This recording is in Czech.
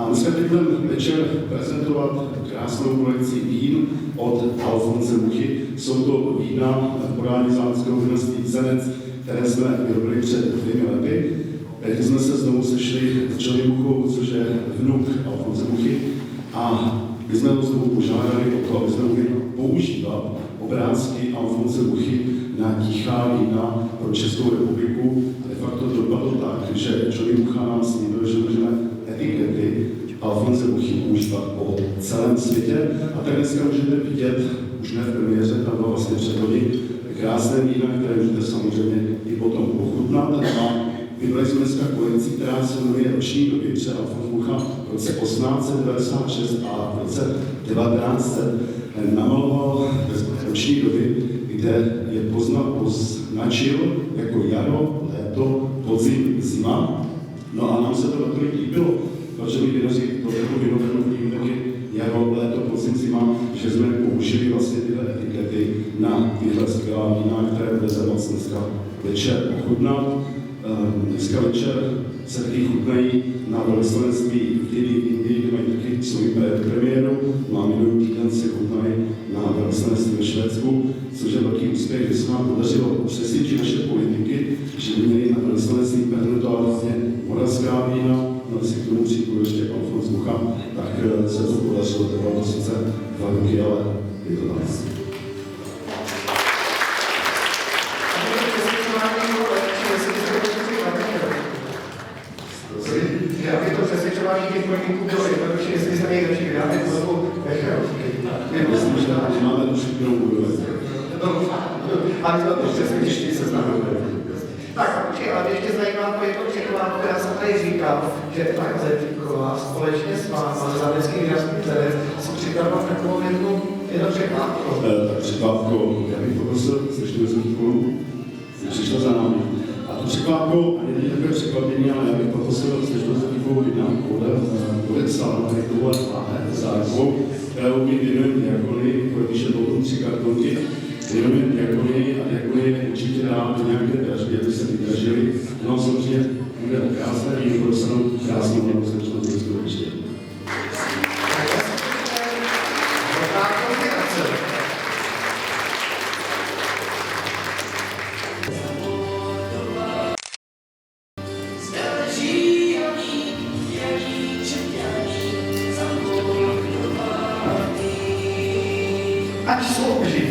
A dneska teď budeme večer prezentovat krásnou kolekci vín od Alfonse Muchy. Jsou to vína v podání zámeckého vinařství Zenec, které jsme vyrobili před 2 lety. Teď jsme se znovu sešli s Johnnym Muchou, což je vnuk Alfonse Muchy. A my jsme ho znovu požádali o to, aby jsme mohli používat obrázky Alfonse Muchy na tichá vína pro Českou republiku. De facto dopadlo tak, že Johnny Mucha nám slíbil, že můžeme etikety Alfonse Muchy používat po celém světě. A tak dneska můžete vidět, už ne v premiéře, tam bylo vlastně předhodit, krásné vína, které můžete samozřejmě i potom ochutnat. A vybrali jsme dneska kolekci, která se jmenuje Roční doby, protože Alfons Mucha v roce 1896 a v roce 1900 namaloval roční doby, kde je označil jako jaro, léto, podzim, zima. No a nám se to natolik líbilo, protože my vinaři to jako vinovinu vidíme taky jaro, léto, podzim, zima, že jsme použili vlastně tyhle etikety na tyhle skvělá vína, které budete moct dneska večer ochutnat. Dneska večer se taky chutnají na velvyslanectví v Indii, kde mají taky svou premiéru. No a minulý týden se chutnají na velvyslanectví ve Švédsku, což je velký úspěch, že se nám podařilo přesvědčit naše politiky, že by měli na velvyslanectví prezentovat vlastně moravská vína, no a si k tomu přijdu ještě Alfons Mucha, tak se to podařilo, to bylo sice 2 roky, ale je to tak. Aby to přesvědčování těch politiků bylo jednoduše, jestli se někdo přidáme znovu Becherovky. Máme už jinou budovat. Ale to přesvědčení se znamená. Tak, ale mě ještě zajímá to jedno překvapení, já jsem tady říkal, že tak Zetvíková společně s váma, zámecký vinařský Zenec, si připravila takovou jedno překvapko. Tak překvapko, já bych poprosil slyšeli Zetvíkovou, přišla za námi. A to překvapko, ani není takové překvapení, ale já bych poprosil slyšeli Zetvíkovou jedna podepsal na tohle zájmu, kterou my věnujeme diakonii, protože potom 3 kartonky, věnujeme diakonii a diakonie určitě dá do nějaké dražby, aby se vydražili. No samozřejmě bude krásné víno, dostanou krásnou blahosečnost ze skutečně. Ať slouží